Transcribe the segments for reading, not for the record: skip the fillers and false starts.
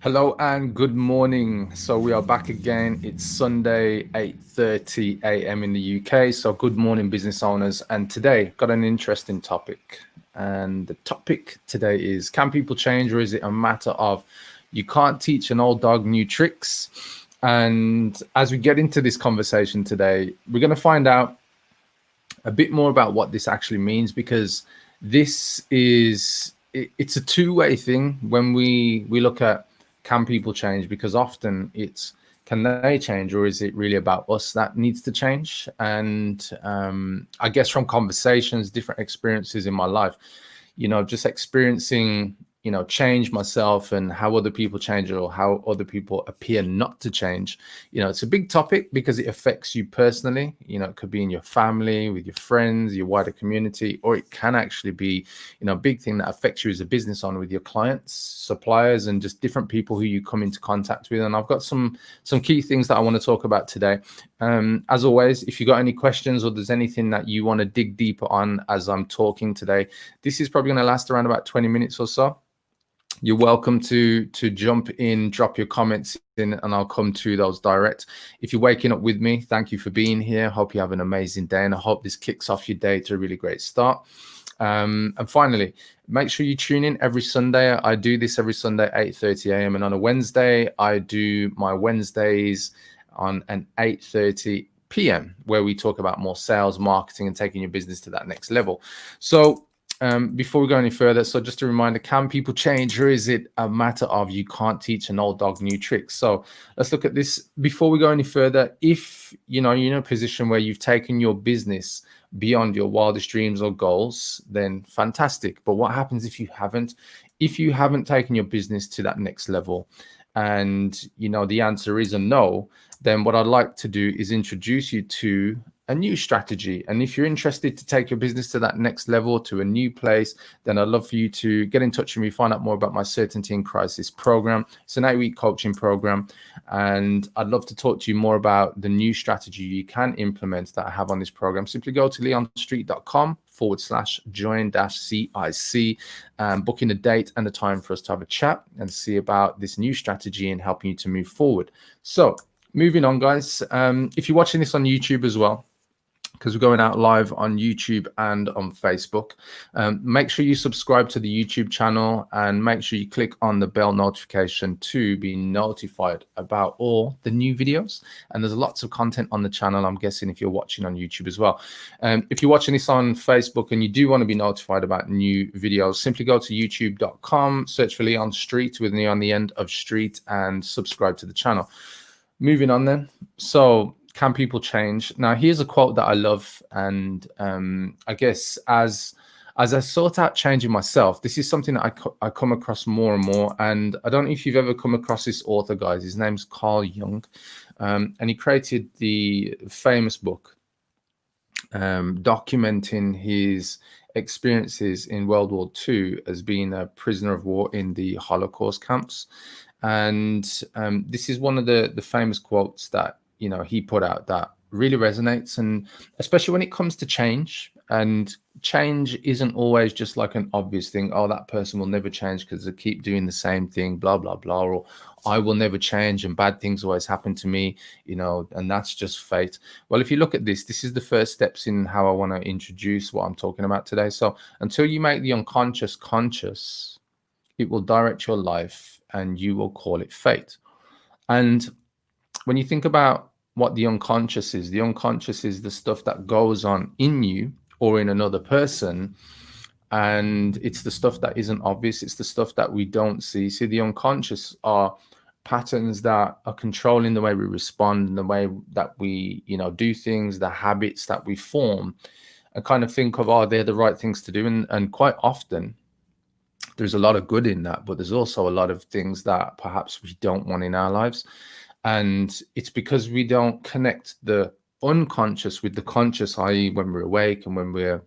Hello and good morning. So we are back again. It's Sunday, 8:30 a.m. in the UK. So good morning, business owners. And today got an interesting topic. And the topic today is, can people change, or is it a matter of you can't teach an old dog new tricks? And as we get into this conversation today, we're going to find out a bit more about what this actually means, because it's a two-way thing when we look at, can people change, because often it's, can they change, or is it really about us that needs to change? And I guess from conversations, different experiences in my life, just experiencing, change myself and how other people change, or how other people appear not to change. It's a big topic because it affects you personally. It could be in your family, with your friends, your wider community, or it can actually be, a big thing that affects you as a business owner, with your clients, suppliers, and just different people who you come into contact with. And I've got some key things that I want to talk about today. As always, if you got any questions, or there's anything that you want to dig deeper on as I'm talking today, this is probably going to last around about 20 minutes or so. You're welcome to jump in, drop your comments in, and I'll come to those direct. If you're waking up with me, thank you for being here. Hope you have an amazing day, and I hope this kicks off your day to a really great start. And finally, make sure you tune in every Sunday. I do this every Sunday, 8:30 a.m. And on a Wednesday, I do my Wednesdays on an 8:30 p.m., where we talk about more sales, marketing, and taking your business to that next level. So before we go any further, so just a reminder, can people change, or is it a matter of you can't teach an old dog new tricks? So let's look at this before we go any further. If you're in a position where you've taken your business beyond your wildest dreams or goals, then fantastic. But what happens if you haven't? If you haven't taken your business to that next level, and the answer is a no, then what I'd like to do is introduce you to a new strategy. And if you're interested to take your business to that next level, to a new place, then I'd love for you to get in touch with me, find out more about my Certainty in Crisis program. It's an 8-week coaching program, and I'd love to talk to you more about the new strategy you can implement that I have on this program. Simply go to leonstreet.com/join-CIC, booking a date and a time for us to have a chat and see about this new strategy and helping you to move forward. So moving on, guys, if you're watching this on YouTube as well, because we're going out live on YouTube and on Facebook, make sure you subscribe to the YouTube channel, and make sure you click on the bell notification to be notified about all the new videos. And there's lots of content on the channel, I'm guessing, if you're watching on YouTube as well. If you're watching this on Facebook and you do want to be notified about new videos, simply go to youtube.com, search for Leon Street with me on the end of Street, and subscribe to the channel. Moving on then. So, can people change? Now, here's a quote that I love, and I guess as I sort out changing myself, this is something that I come across more and more. And I don't know if you've ever come across this author, guys. His name's Carl Jung, and he created the famous book documenting his experiences in World War II as being a prisoner of war in the Holocaust camps. And this is one of the famous quotes that he put out that really resonates, and especially when it comes to change. And change isn't always just like an obvious thing. Oh, that person will never change because they keep doing the same thing, blah blah blah, or I will never change and bad things always happen to me, and that's just fate. Well, if you look at this is the first steps in how I want to introduce what I'm talking about today. So until you make the unconscious conscious, it will direct your life, and you will call it fate. And when you think about what the unconscious is the stuff that goes on in you or in another person. And it's the stuff that isn't obvious. It's the stuff that we don't see. See, the unconscious are patterns that are controlling the way we respond and the way that we, do things, the habits that we form, and kind of think of, oh, they're the right things to do. And quite often, there's a lot of good in that, but there's also a lot of things that perhaps we don't want in our lives. And it's because we don't connect the unconscious with the conscious, i.e. when we're awake and when we're,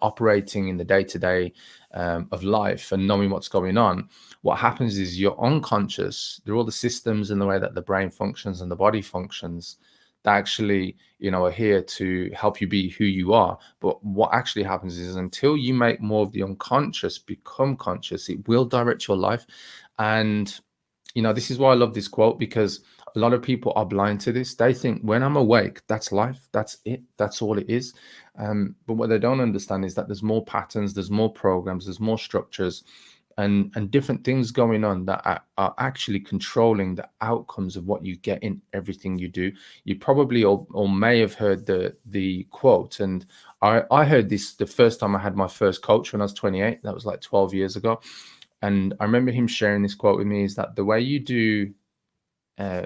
operating in the day-to-day of life and knowing what's going on. What happens is your unconscious, they're all the systems and the way that the brain functions and the body functions that actually, are here to help you be who you are. But what actually happens is, until you make more of the unconscious become conscious, it will direct your life. And this is why I love this quote, because a lot of people are blind to this. They think when I'm awake, that's life, that's it, that's all it is. But what they don't understand is that there's more patterns, there's more programs, there's more structures, and different things going on that are actually controlling the outcomes of what you get in everything you do. You probably or may have heard the quote, and I heard this the first time I had my first coach when I was 28. That was like 12 years ago. And I remember him sharing this quote with me, is that the way you do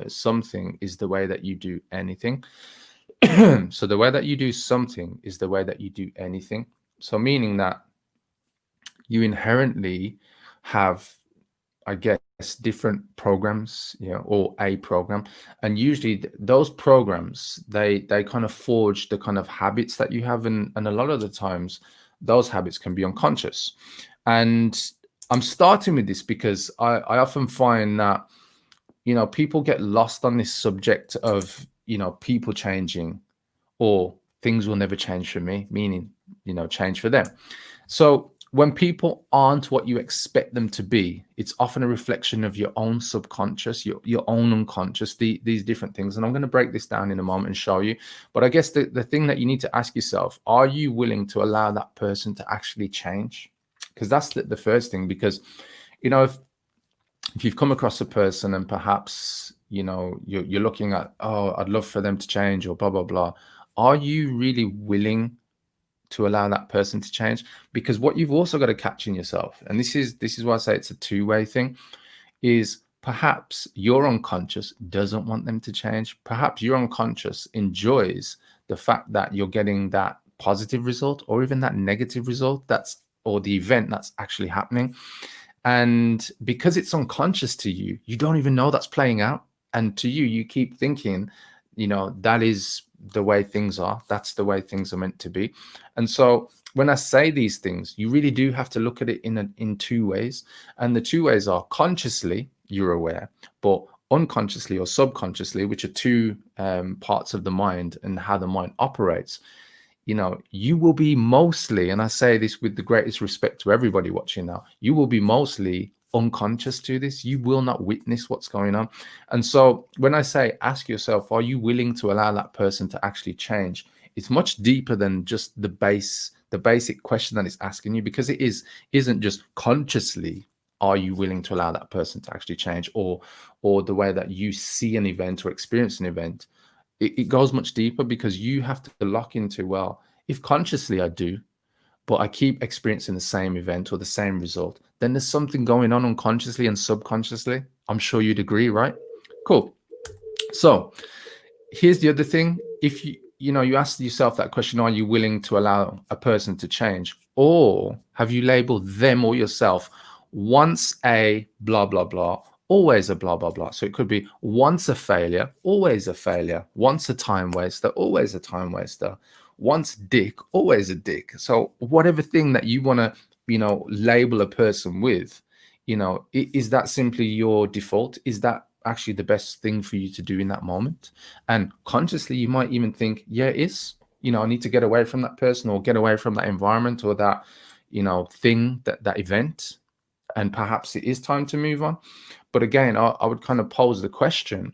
something is the way that you do anything. So the way that you do something is the way that you do anything. So meaning that you inherently have, I guess, different programs, or a program. And usually those programs, they kind of forge the kind of habits that you have. And a lot of the times those habits can be unconscious. And I'm starting with this because I often find that, people get lost on this subject of, people changing, or things will never change for me, meaning, change for them. So when people aren't what you expect them to be, it's often a reflection of your own subconscious, your own unconscious, these different things. And I'm going to break this down in a moment and show you. But I guess the thing that you need to ask yourself, are you willing to allow that person to actually change? Because that's the first thing. Because, if you've come across a person and perhaps, you're looking at, oh, I'd love for them to change, or blah, blah, blah. Are you really willing to allow that person to change? Because what you've also got to catch in yourself, and this is why I say it's a two-way thing, is perhaps your unconscious doesn't want them to change. Perhaps your unconscious enjoys the fact that you're getting that positive result, or even that negative result, or the event that's actually happening. And because it's unconscious to you, you don't even know that's playing out. And to you, you keep thinking, that is the way things are. That's the way things are meant to be. And so when I say these things, you really do have to look at it in two ways. And the two ways are: consciously, you're aware, but unconsciously or subconsciously, which are two parts of the mind and how the mind operates. You will be mostly, and I say this with the greatest respect to everybody watching now, you will be mostly unconscious to this. You will not witness what's going on. And so when I say ask yourself, are you willing to allow that person to actually change? It's much deeper than just the basic question that it's asking you, because it isn't just consciously, are you willing to allow that person to actually change, or the way that you see an event or experience an event. It goes much deeper, because you have to lock into, well, if consciously I do, but I keep experiencing the same event or the same result, then there's something going on unconsciously and subconsciously. I'm sure you'd agree, right? Cool. So here's the other thing. If you ask yourself that question, are you willing to allow a person to change? Or have you labeled them or yourself once a blah, blah, blah, always a blah, blah, blah? So it could be once a failure, always a failure, once a time waster, always a time waster, once dick, always a dick. So whatever thing that you want to, label a person with, is that simply your default? Is that actually the best thing for you to do in that moment? And consciously, you might even think, yeah, it is. I need to get away from that person, or get away from that environment, or that, thing, that event. And perhaps it is time to move on. But again, I would kind of pose the question,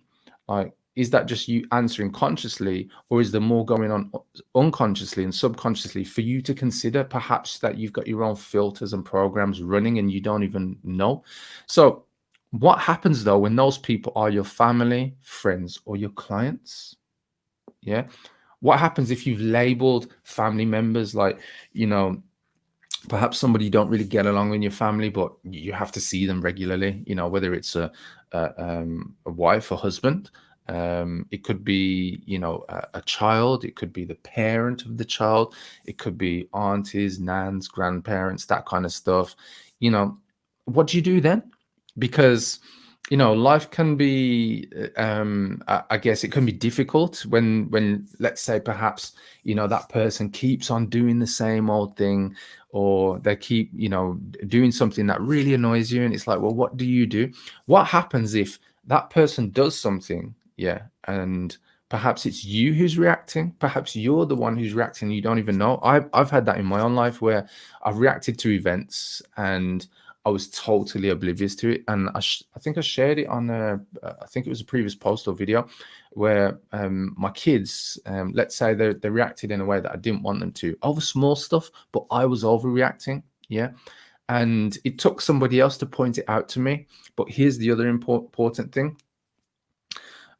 like, is that just you answering consciously, or is there more going on unconsciously and subconsciously for you to consider? Perhaps that you've got your own filters and programs running and you don't even know. So what happens though when those people are your family, friends, or your clients? Yeah. What happens if you've labeled family members, like, perhaps somebody you don't really get along in your family, but you have to see them regularly, whether it's a wife or husband. It could be, a child. It could be the parent of the child. It could be aunties, nans, grandparents, that kind of stuff. What do you do then? Because life can be, I guess it can be difficult when let's say perhaps, that person keeps on doing the same old thing, or they keep, doing something that really annoys you. And it's like, well, what do you do? What happens if that person does something? Yeah. And perhaps it's you who's reacting. Perhaps you're the one who's reacting. You don't even know. I've had that in my own life, where I've reacted to events, and I was totally oblivious to it. And I think I shared it on I think it was a previous post or video where my kids, let's say they reacted in a way that I didn't want them to over small stuff, but I was overreacting. Yeah. And it took somebody else to point it out to me. But here's the other important thing.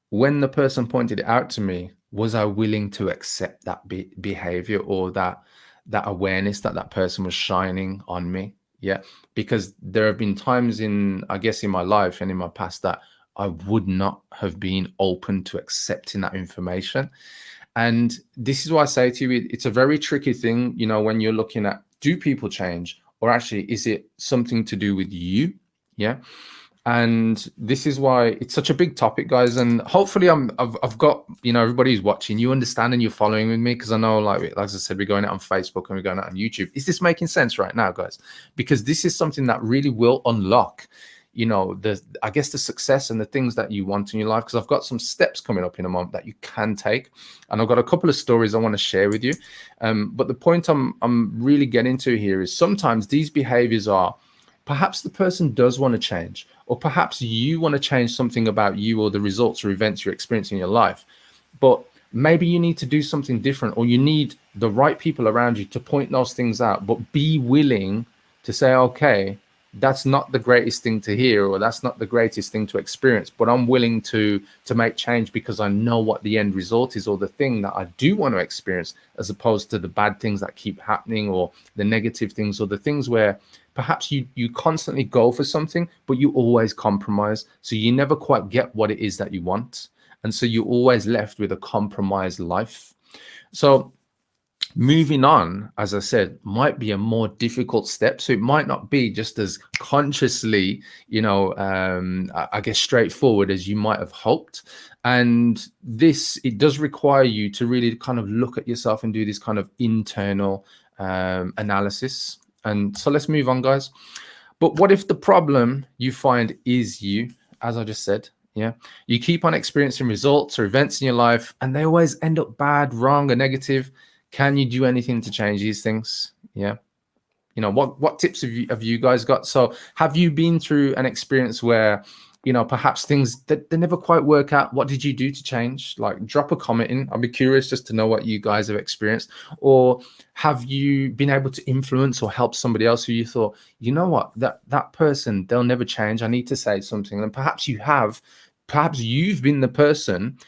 When the person pointed it out to me, was I willing to accept that behavior or that awareness that that person was shining on me? Yeah, because there have been times I guess in my life and in my past that I would not have been open to accepting that information. And this is why I say to you, it's a very tricky thing, when you're looking at, do people change, or actually is it something to do with you? Yeah. And this is why it's such a big topic, guys. And hopefully I've got, everybody who's watching, you understand and you're following with me, because I know, like I said, we're going out on Facebook and we're going out on YouTube. Is this making sense right now, guys? Because this is something that really will unlock, I guess the success and the things that you want in your life. Because I've got some steps coming up in a moment that you can take, and I've got a couple of stories I want to share with you. But the point I'm really getting to here is sometimes these behaviors are, perhaps the person does want to change, or perhaps you want to change something about you or the results or events you're experiencing in your life. But maybe you need to do something different, or you need the right people around you to point those things out, but be willing to say, okay, that's not the greatest thing to hear, or that's not the greatest thing to experience, but I'm willing to make change because I know what the end result is, or the thing that I do want to experience, as opposed to the bad things that keep happening, or the negative things, or the things where perhaps you constantly go for something, but you always compromise. So you never quite get what it is that you want. And so you're always left with a compromised life. So moving on, as I said, might be a more difficult step. So it might not be just as consciously, I guess, straightforward as you might have hoped. And it does require you to really kind of look at yourself and do this kind of internal analysis. And so let's move on, guys. But what if the problem you find is you, as I just said? Yeah, you keep on experiencing results or events in your life, and they always end up bad, wrong, or negative. Can you do anything to change these things? Yeah. What tips have you guys got? So have you been through an experience where, perhaps things that they never quite work out? What did you do to change? Like, drop a comment in. I'll be curious just to know what you guys have experienced. Or have you been able to influence or help somebody else who you thought, you know what, that person, they'll never change. I need to say something. And perhaps you have. Perhaps you've been the person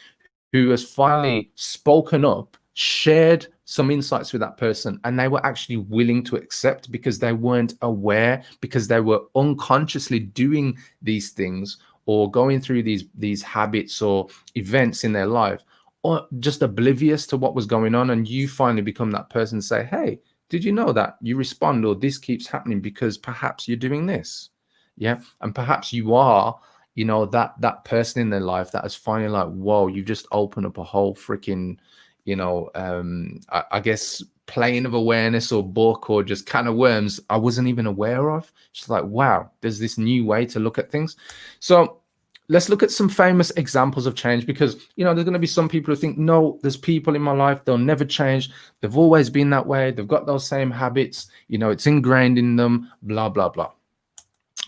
who has finally spoken up, shared some insights with that person, and they were actually willing to accept because they weren't aware, because they were unconsciously doing these things or going through these habits or events in their life, or just oblivious to what was going on. And you finally become that person, say, hey, did you know that you respond, or this keeps happening because perhaps you're doing this? Yeah. And perhaps you are, that person in their life that is finally like, whoa, you've just opened up a whole freaking, I guess, plane of awareness or book or just can of worms I wasn't even aware of. It's like, wow, there's this new way to look at things. So let's look at some famous examples of change, because, there's going to be some people who think, no, there's people in my life, they'll never change. They've always been that way. They've got those same habits, it's ingrained in them, blah, blah, blah.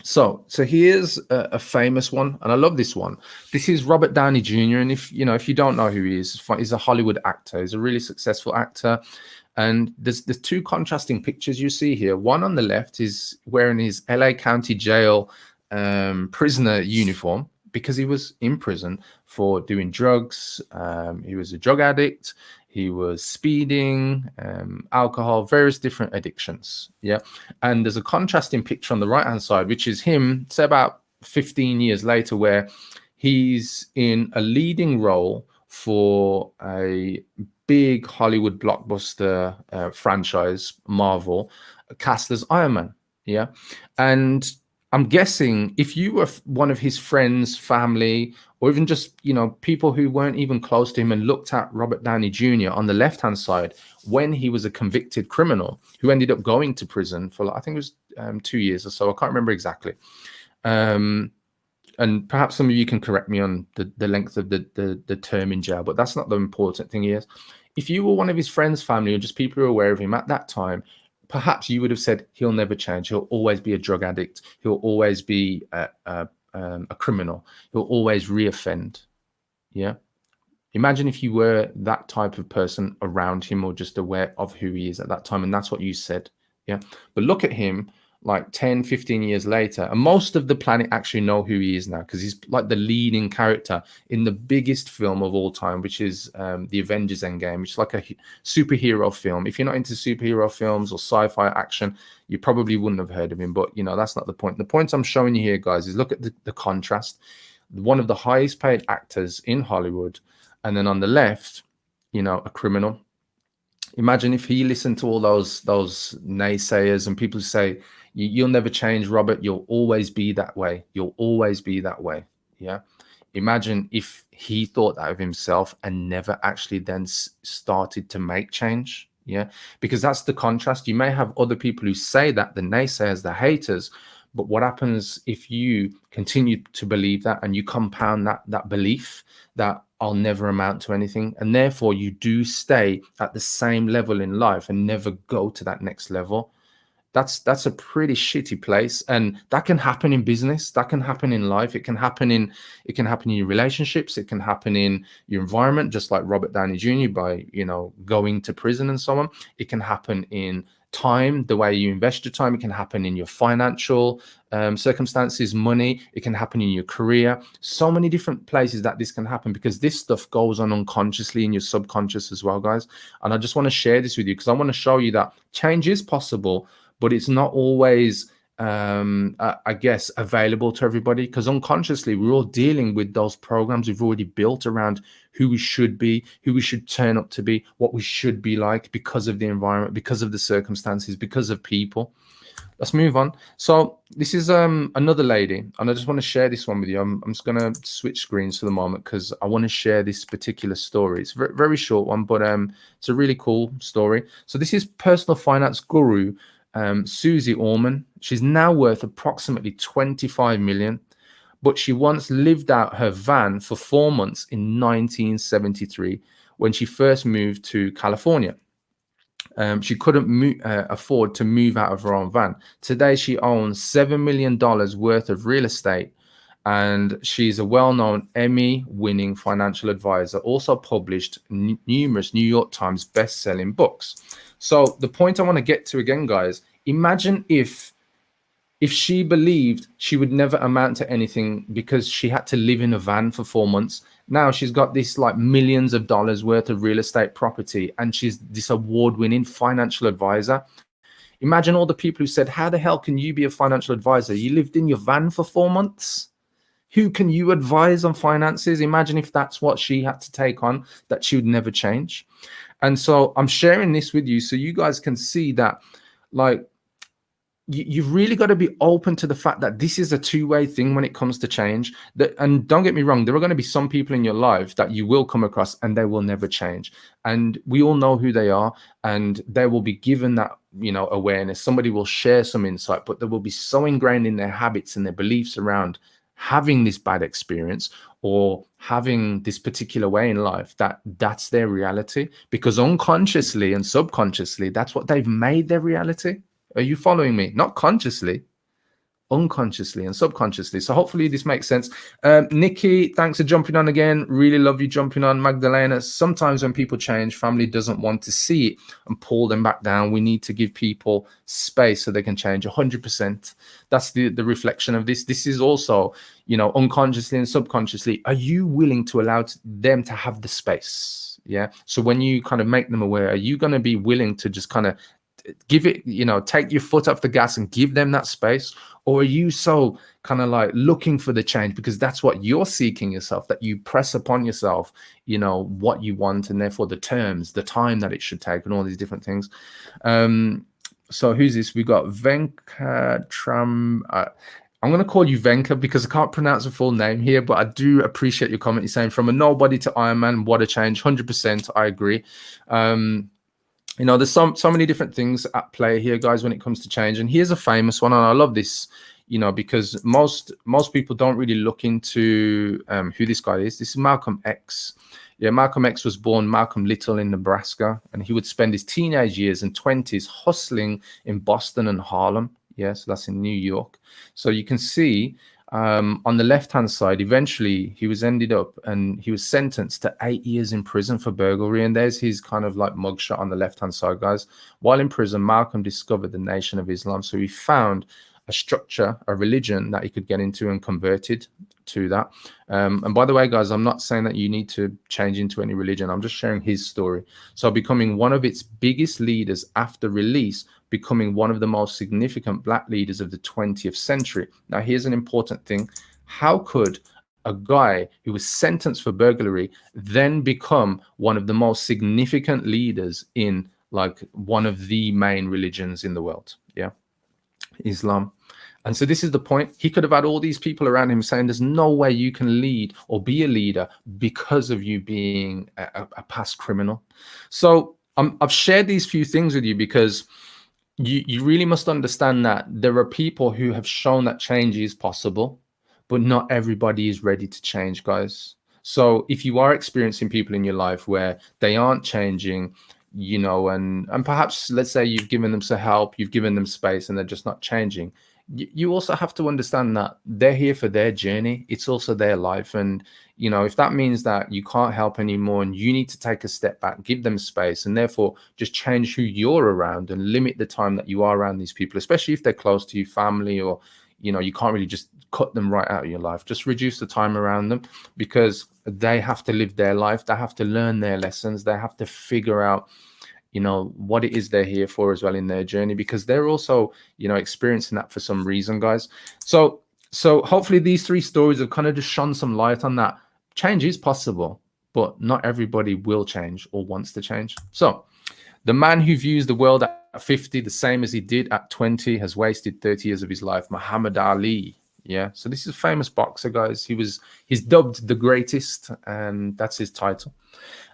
So here's a famous one, and I love this one. This is Robert Downey Jr. And if you don't know who he is, he's a Hollywood actor. He's a really successful actor. And there's two contrasting pictures you see here. One on the left is wearing his LA County Jail prisoner uniform, because he was in prison for doing drugs. He was a drug addict. He was speeding, alcohol, various different addictions. Yeah. And there's a contrasting picture on the right-hand side, which is him, say about 15 years later, where he's in a leading role for a big Hollywood blockbuster franchise, Marvel, cast as Iron Man. Yeah. And I'm guessing if you were one of his friends, family, or even just, people who weren't even close to him, and looked at Robert Downey Jr. on the left-hand side when he was a convicted criminal who ended up going to prison for, I think it was 2 years or so. I can't remember exactly. And perhaps some of you can correct me on the length of the term in jail, but that's not the important thing here. If you were one of his friends, family, or just people who were aware of him at that time, perhaps you would have said, he'll never change. He'll always be a drug addict. He'll always be a criminal. He'll always reoffend. Yeah. Imagine if you were that type of person around him, or just aware of who he is at that time. And that's what you said. Yeah. But look at him like 10, 15 years later. And most of the planet actually know who he is now, because he's like the leading character in the biggest film of all time, which is the Avengers Endgame, which is like a superhero film. If you're not into superhero films or sci-fi action, you probably wouldn't have heard of him. But, you know, that's not the point. The point I'm showing you here, guys, is look at the contrast. One of the highest paid actors in Hollywood, and then on the left, you know, a criminal. Imagine if he listened to all those naysayers and people who say, you'll never change, Robert. You'll always be that way. You'll always be that way. Yeah. Imagine if he thought that of himself and never actually then started to make change. Yeah. Because that's the contrast. You may have other people who say that, the naysayers, the haters. But what happens if you continue to believe that, and you compound that belief that I'll never amount to anything, and therefore you do stay at the same level in life and never go to that next level? That's a pretty shitty place. And that can happen in business, that can happen in life, it can happen in your relationships, it can happen in your environment, just like Robert Downey Jr. by, you know, going to prison and so on. It can happen in time, the way you invest your time. It can happen in your financial circumstances, money. It can happen in your career. So many different places that this can happen, because this stuff goes on unconsciously in your subconscious as well, guys. And I just want to share this with you because I want to show you that change is possible, but it's not always I guess available to everybody, because unconsciously we're all dealing with those programs we've already built around who we should be, who we should turn up to be, what we should be like, because of the environment, because of the circumstances, because of people. Let's move on. So this is another lady, and I just want to share this one with you. I'm just going to switch screens for the moment because I want to share this particular story. It's a very, very short one, but it's a really cool story. So this is personal finance guru Susie Orman. She's now worth approximately 25 million, but she once lived out her van for 4 months in 1973 when she first moved to California. She couldn't afford to move out of her own van. Today, she owns $7 million worth of real estate, and she's a well-known Emmy-winning financial advisor, also published numerous New York Times best-selling books. So the point I want to get to again, guys, imagine if she believed she would never amount to anything because she had to live in a van for 4 months. Now she's got this like millions of dollars worth of real estate property, and she's this award-winning financial advisor. Imagine all the people who said, how the hell can you be a financial advisor? You lived in your van for 4 months. Who can you advise on finances? Imagine if that's what she had to take on, that she would never change. And so I'm sharing this with you so you guys can see that, like, you've really got to be open to the fact that this is a two-way thing when it comes to change. And don't get me wrong, there are going to be some people in your life that you will come across and they will never change. And we all know who they are, and they will be given that, you know, awareness. Somebody will share some insight, but they will be so ingrained in their habits and their beliefs around having this bad experience or having this particular way in life that that's their reality, because unconsciously and subconsciously, that's what they've made their reality. Are you following me? Not consciously, unconsciously and subconsciously. So hopefully this makes sense. Nikki, thanks for jumping on again. Really love you jumping on. Magdalena, sometimes when people change, family doesn't want to see it and pull them back down. We need to give people space so they can change. 100%. That's the reflection of this. This is also, you know, unconsciously and subconsciously, are you willing to allow them to have the space? Yeah. So when you kind of make them aware, are you going to be willing to just kind of give it, you know, take your foot off the gas and give them that space? Or are you so kind of like looking for the change because that's what you're seeking yourself, that you press upon yourself, you know, what you want, and therefore the terms, the time that it should take, and all these different things. So who's this? We got Venkatram. I'm going to call you Venka because I can't pronounce the full name here, but I do appreciate your comment. You're saying from a nobody to Iron Man, what a change. 100%. I agree. You know, there's so many different things at play here, guys, when it comes to change. And here's a famous one, and I love this, you know, because most people don't really look into who this guy is. This is Malcolm X. Yeah, Malcolm X was born Malcolm Little in Nebraska, and he would spend his teenage years and 20s hustling in Boston and Harlem. Yes, that's in New York. So you can see on the left-hand side, eventually he was ended up and he was sentenced to 8 years in prison for burglary. And there's his kind of like mugshot on the left-hand side, guys. While in prison, Malcolm discovered the Nation of Islam. So he found a structure, a religion that he could get into and converted to that. And by the way, guys, I'm not saying that you need to change into any religion. I'm just sharing his story. So becoming one of its biggest leaders after release, becoming one of the most significant black leaders of the 20th century. Now, here's an important thing. How could a guy who was sentenced for burglary then become one of the most significant leaders in like one of the main religions in the world? Yeah, Islam. And so this is the point. He could have had all these people around him saying there's no way you can lead or be a leader because of you being a past criminal. So I've shared these few things with you because you really must understand that there are people who have shown that change is possible, but not everybody is ready to change, guys. So if you are experiencing people in your life where they aren't changing, you know, and perhaps let's say you've given them some help, you've given them space and they're just not changing, you also have to understand that they're here for their journey. It's also their life. And, you know, if that means that you can't help anymore and you need to take a step back, give them space, and therefore just change who you're around and limit the time that you are around these people, especially if they're close to you, family, or, you know, you can't really just cut them right out of your life. Just reduce the time around them because they have to live their life. They have to learn their lessons. They have to figure out, you know, what it is they're here for as well in their journey, because they're also, you know, experiencing that for some reason, guys. So hopefully these three stories have kind of just shone some light on that. Change is possible, but not everybody will change or wants to change. So the man who views the world at 50 the same as he did at 20 has wasted 30 years of his life. Muhammad Ali. Yeah. So this is a famous boxer, guys. He's dubbed the greatest, and that's his title.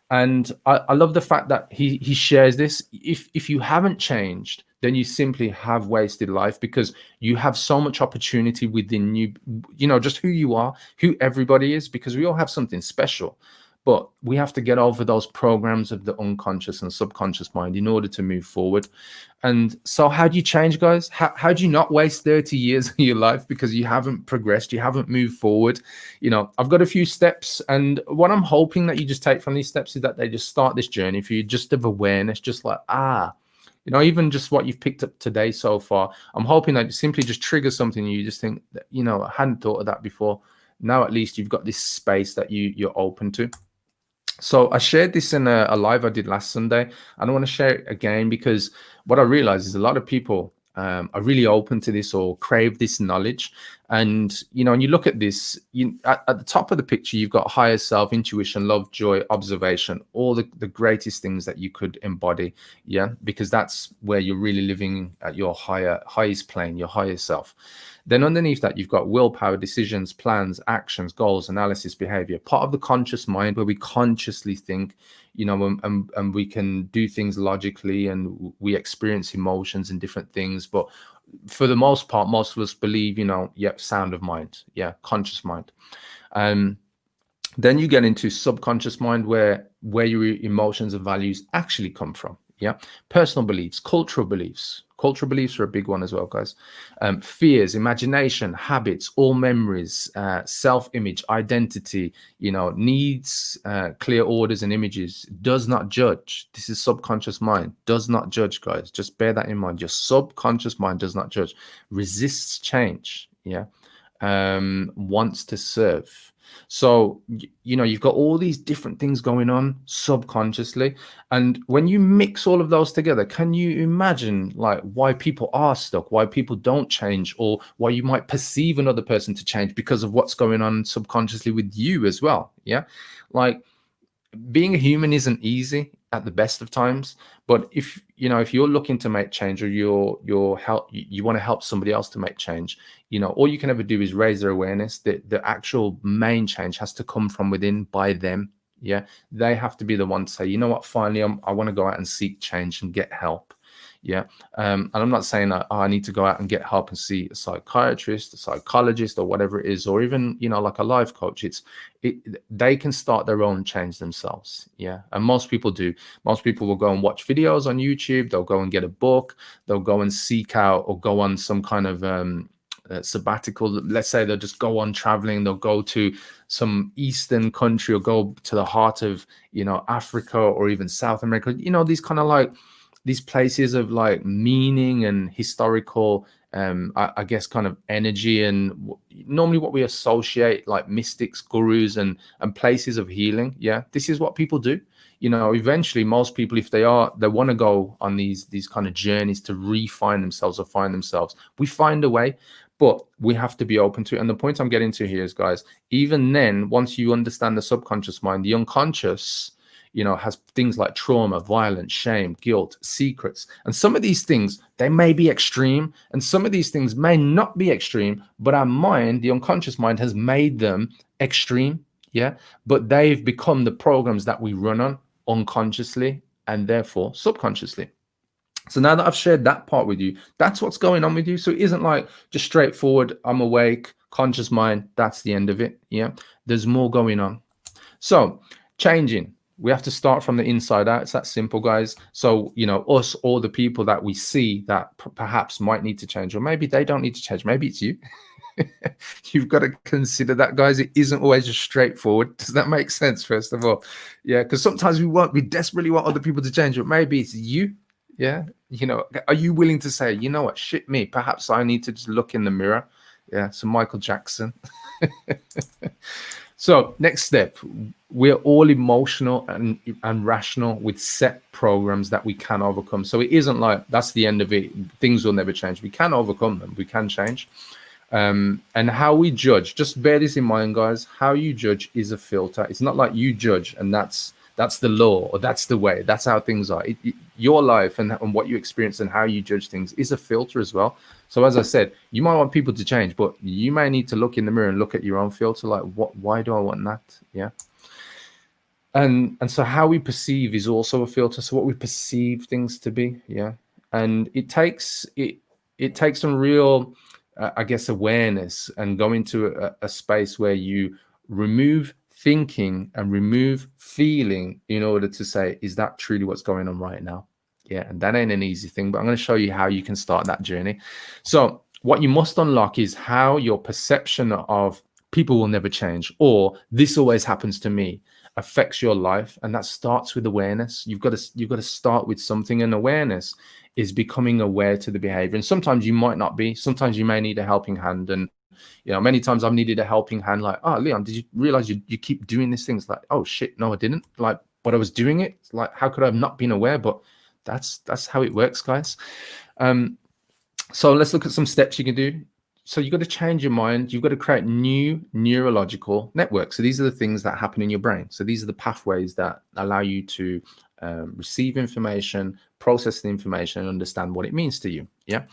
And I love the fact that he shares this. If you haven't changed, then you simply have wasted life, because you have so much opportunity within you, you know, just who you are, who everybody is, because we all have something special. But we have to get over those programs of the unconscious and subconscious mind in order to move forward. And so how do you change, guys? How do you not waste 30 years of your life because you haven't progressed, you haven't moved forward? You know, I've got a few steps, and what I'm hoping that you just take from these steps is that they just start this journey for you, just of awareness, just like, you know, even just what you've picked up today so far. I'm hoping that it simply just triggers something you just think, that, you know, I hadn't thought of that before. Now at least you've got this space that you're open to. So I shared this in a live I did last Sunday. I don't want to share it again because what I realized is a lot of people are really open to this or crave this knowledge. And, you know, when you look at this, at the top of the picture, you've got higher self, intuition, love, joy, observation, all the greatest things that you could embody. Yeah, because that's where you're really living at your highest plane, your higher self. Then underneath that, you've got willpower, decisions, plans, actions, goals, analysis, behavior, part of the conscious mind where we consciously think, you know, and we can do things logically and we experience emotions and different things. But for the most part, most of us believe, you know, yeah, sound of mind. Yeah, conscious mind. Then you get into subconscious mind where your emotions and values actually come from. Yeah, personal beliefs, cultural beliefs. Cultural beliefs are a big one as well, guys. Fears, imagination, habits, all memories, self-image, identity, you know, needs, clear orders and images, does not judge. This is subconscious mind, does not judge, guys. Just bear that in mind. Your subconscious mind does not judge, resists change, yeah, wants to serve. So, you know, you've got all these different things going on subconsciously. And when you mix all of those together, can you imagine like why people are stuck, why people don't change, or why you might perceive another person to change because of what's going on subconsciously with you as well? Yeah. Like, being a human isn't easy at the best of times, but if you're looking to make change, or you want to help somebody else to make change, you know, all you can ever do is raise their awareness. The actual main change has to come from within by them. Yeah, they have to be the one to say, you know what, finally I want to go out and seek change and get help. Yeah. And I'm not saying that, oh, I need to go out and get help and see a psychiatrist, a psychologist, or whatever it is, or even, you know, like a life coach. They can start their own change themselves. Yeah. And most people do. Most people will go and watch videos on YouTube. They'll go and get a book. They'll go and seek out or go on some kind of sabbatical. Let's say they'll just go on traveling. They'll go to some Eastern country or go to the heart of, you know, Africa or even South America. You know, these kind of like these places of like meaning and historical, I guess, kind of energy, and normally what we associate like mystics, gurus, and places of healing. Yeah, this is what people do. You know, eventually, most people, if they want to go on these kind of journeys to refine themselves or find themselves, we find a way, but we have to be open to it. And the point I'm getting to here is, guys, even then, once you understand the subconscious mind, the unconscious, you know, has things like trauma, violence, shame, guilt, secrets. And some of these things, they may be extreme, and some of these things may not be extreme, but our mind, the unconscious mind, has made them extreme. Yeah. But they've become the programs that we run on unconsciously and therefore subconsciously. So now that I've shared that part with you, that's what's going on with you. So it isn't like just straightforward, I'm awake, conscious mind, that's the end of it. Yeah. There's more going on. So changing. We have to start from the inside out. It's that simple, guys. So, you know, us, all the people that we see that perhaps might need to change, or maybe they don't need to change. Maybe it's you. You've got to consider that, guys. It isn't always just straightforward. Does that make sense, first of all? Yeah, because sometimes we desperately want other people to change, but maybe it's you. Yeah, you know, are you willing to say, you know what, shit me, perhaps I need to just look in the mirror? Yeah, so Michael Jackson. So next step, we're all emotional and rational with set programs that we can overcome. So it isn't like that's the end of it. Things will never change. We can overcome them. We can change. And how we judge, just bear this in mind, guys. How you judge is a filter. It's not like you judge and that's the law or that's the way. That's how things are. Your life and what you experience and how you judge things is a filter as well. So as I said, you might want people to change, but you may need to look in the mirror and look at your own filter. Like, why do I want that? Yeah. And so how we perceive is also a filter. So what we perceive things to be. Yeah. And it takes some real, I guess, awareness and go into a space where you remove thinking and remove feeling in order to say, is that truly what's going on right now? Yeah, and that ain't an easy thing, but I'm going to show you how you can start that journey. So what you must unlock is how your perception of people will never change, or this always happens to me, affects your life. And that starts with awareness. You've got to start with something, and awareness is becoming aware to the behavior. And sometimes you might not be. Sometimes you may need a helping hand. And you know, many times I've needed a helping hand, like, oh, Leon, did you realize you keep doing these things? Like, oh shit, no, I didn't. Like, but I was doing it. It's like, how could I have not been aware? But that's how it works, guys. So let's look at some steps you can do. So you've got to change your mind. You've got to create new neurological networks. So these are the things that happen in your brain. So these are the pathways that allow you to receive information, process the information, and understand what it means to you. Yeah.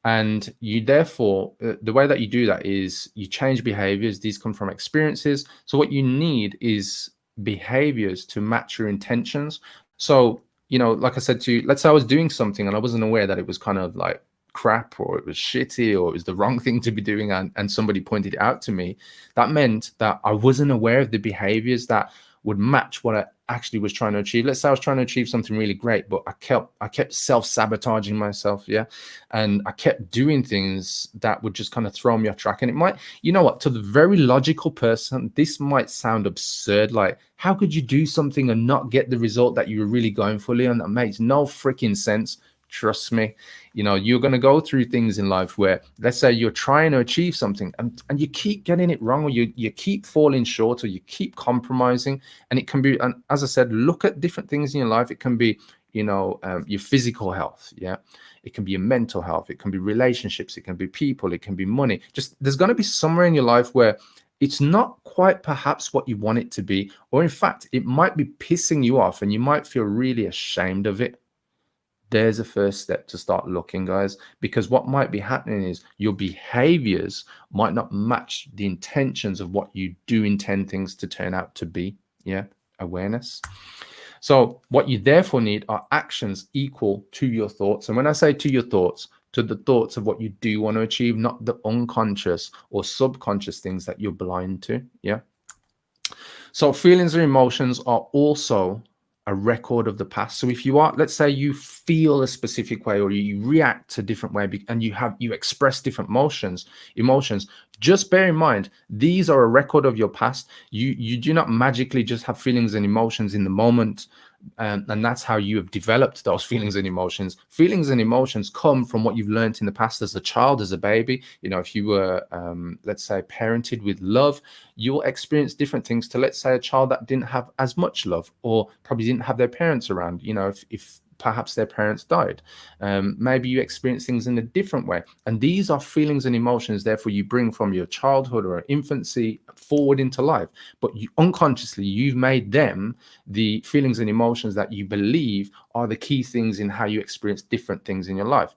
And you therefore, the way that you do that is you change behaviors. These come from experiences. So what you need is behaviors to match your intentions. So, you know, like I said to you, let's say I was doing something and I wasn't aware that it was kind of like crap, or it was shitty, or it was the wrong thing to be doing, and somebody pointed it out to me. That meant that I wasn't aware of the behaviors that would match what I actually was trying to achieve. Let's say I was trying to achieve something really great, but I kept self-sabotaging myself. Yeah. And I kept doing things that would just kind of throw me off track. And it might, you know what, to the very logical person, this might sound absurd. Like, how could you do something and not get the result that you were really going for, Leon? That makes no freaking sense. Trust me. You know, you're going to go through things in life where, let's say you're trying to achieve something and you keep getting it wrong, or you keep falling short, or you keep compromising. And it can be, and as I said, look at different things in your life. It can be, you know, your physical health. Yeah. It can be your mental health. It can be relationships. It can be people. It can be money. Just, there's going to be somewhere in your life where it's not quite perhaps what you want it to be, or in fact, it might be pissing you off and you might feel really ashamed of it. There's a first step to start looking, guys, because what might be happening is your behaviors might not match the intentions of what you do intend things to turn out to be. Yeah. Awareness. So what you therefore need are actions equal to your thoughts. And when I say to your thoughts, to the thoughts of what you do want to achieve, not the unconscious or subconscious things that you're blind to. Yeah. So feelings and emotions are also a record of the past. So if you are, let's say you feel a specific way or you react a different way and you express different emotions, just bear in mind, these are a record of your past. You do not magically just have feelings and emotions in the moment. And that's how you have developed those feelings and emotions. Feelings and emotions come from what you've learned in the past as a child, as a baby. You know, if you were, let's say, parented with love, you'll experience different things to, let's say, a child that didn't have as much love or probably didn't have their parents around. You know, if perhaps their parents died, maybe you experience things in a different way. And these are feelings and emotions, therefore, you bring from your childhood or infancy forward into life. But unconsciously, you've made them the feelings and emotions that you believe are the key things in how you experience different things in your life.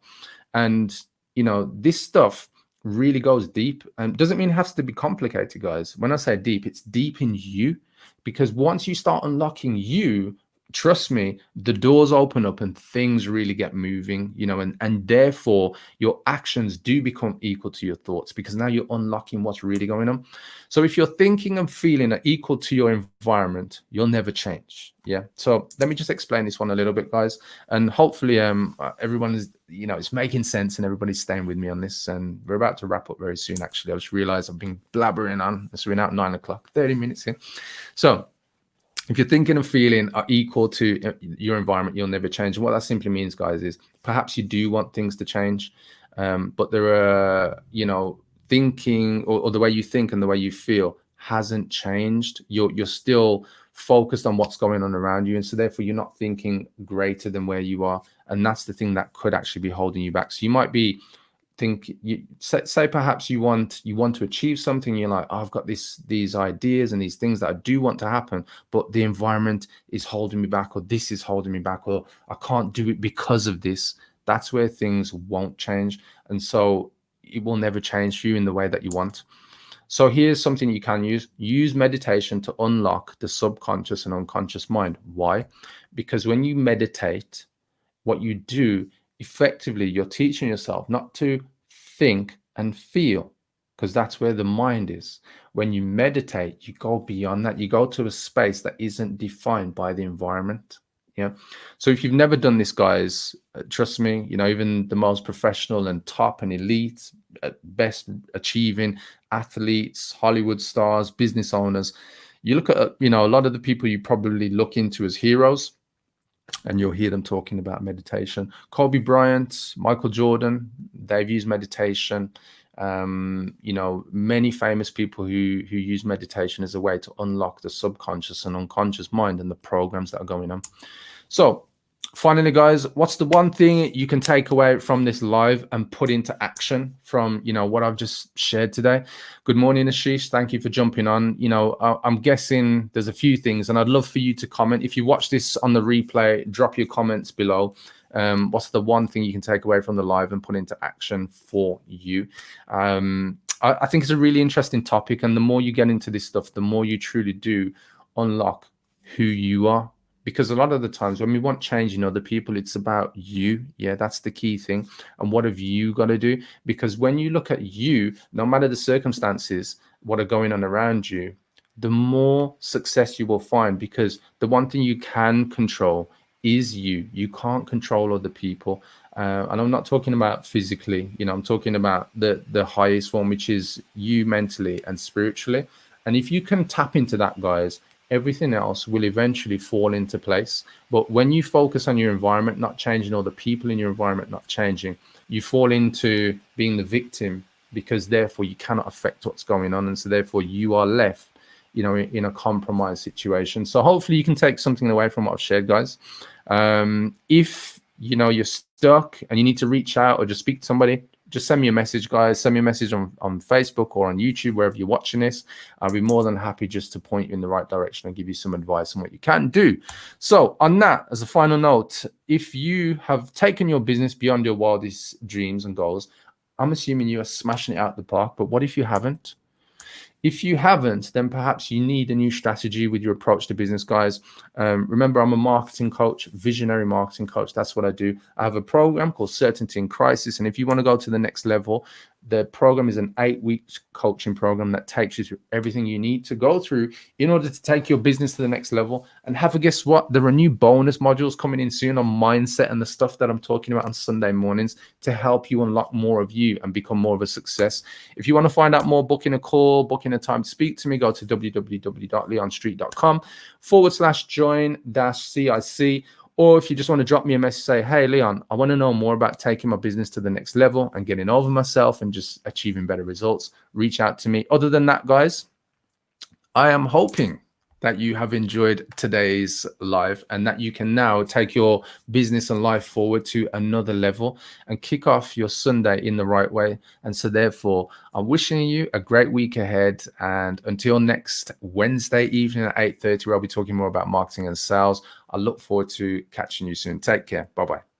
And, you know, this stuff really goes deep and doesn't mean it has to be complicated, guys. When I say deep, it's deep in you, because once you start unlocking you, trust me, the doors open up and things really get moving, you know, and therefore your actions do become equal to your thoughts, because now you're unlocking what's really going on. So if you're thinking and feeling are equal to your environment, you'll never change. Yeah. So let me just explain this one a little bit, guys, and hopefully everyone is, you know, it's making sense and everybody's staying with me on this. And we're about to wrap up very soon. Actually, I just realized I've been blabbering on. It's been out 9 o'clock, 30 minutes here. So if you're thinking and feeling are equal to your environment, you'll never change. And what that simply means, guys, is perhaps you do want things to change, but there are, you know, thinking or the way you think and the way you feel hasn't changed. You're still focused on what's going on around you, and so therefore you're not thinking greater than where you are. And that's the thing that could actually be holding you back. So you might be say perhaps you want to achieve something. You're like, oh, I've got these ideas and these things that I do want to happen, but the environment is holding me back, or this is holding me back, or I can't do it because of this. That's where things won't change, and so it will never change for you in the way that you want. So here's something you can use meditation to unlock the subconscious and unconscious mind. Why? Because when you meditate, what you do effectively, you're teaching yourself not to think and feel, because that's where the mind is. When you meditate, you go beyond that. You go to a space that isn't defined by the environment. Yeah. So if you've never done this, guys, trust me, you know, even the most professional and top and elite, best achieving athletes, Hollywood stars, business owners, you look at, you know, a lot of the people you probably look into as heroes, and you'll hear them talking about meditation. Kobe Bryant, Michael Jordan, they've used meditation. You know, many famous people who use meditation as a way to unlock the subconscious and unconscious mind and the programs that are going on. So finally, guys, what's the one thing you can take away from this live and put into action from, you know, what I've just shared today? Good morning, Ashish. Thank you for jumping on. You know, I'm guessing there's a few things, and I'd love for you to comment. If you watch this on the replay, drop your comments below. What's the one thing you can take away from the live and put into action for you? I think it's a really interesting topic, and the more you get into this stuff, the more you truly do unlock who you are. Because a lot of the times when we want change in other people, it's about you. Yeah, that's the key thing. And what have you got to do? Because when you look at you, no matter the circumstances, what are going on around you, the more success you will find. Because the one thing you can control is you. You can't control other people. And I'm not talking about physically, you know, I'm talking about the highest form, which is you mentally and spiritually. And if you can tap into that, guys, everything else will eventually fall into place. But when you focus on your environment not changing, or the people in your environment not changing, you fall into being the victim, because therefore you cannot affect what's going on. And so therefore you are left, you know, in a compromised situation. So hopefully you can take something away from what I've shared, guys. If, you know, you're stuck and you need to reach out or just speak to somebody, just send me a message, guys. Send me a message on Facebook or on YouTube, wherever you're watching this. I'll be more than happy just to point you in the right direction and give you some advice on what you can do. So on that, as a final note, if you have taken your business beyond your wildest dreams and goals, I'm assuming you are smashing it out the park. But what if you haven't? If you haven't, then perhaps you need a new strategy with your approach to business, guys. Remember, I'm a marketing coach, visionary marketing coach. That's what I do. I have a program called Certainty in Crisis. And if you want to go to the next level, the program is an 8-week coaching program that takes you through everything you need to go through in order to take your business to the next level. And guess what? There are new bonus modules coming in soon on mindset and the stuff that I'm talking about on Sunday mornings to help you unlock more of you and become more of a success. If you want to find out more, booking a call, booking a time to speak to me, go to www.leonstreet.com/join-CIC. Or if you just want to drop me a message, say, hey, Leon, I want to know more about taking my business to the next level and getting over myself and just achieving better results, reach out to me. Other than that, guys, I am hoping that you have enjoyed today's live and that you can now take your business and life forward to another level and kick off your Sunday in the right way. And so therefore, I'm wishing you a great week ahead. And until next Wednesday evening at 8:30, where I'll be talking more about marketing and sales, I look forward to catching you soon. Take care. Bye-bye.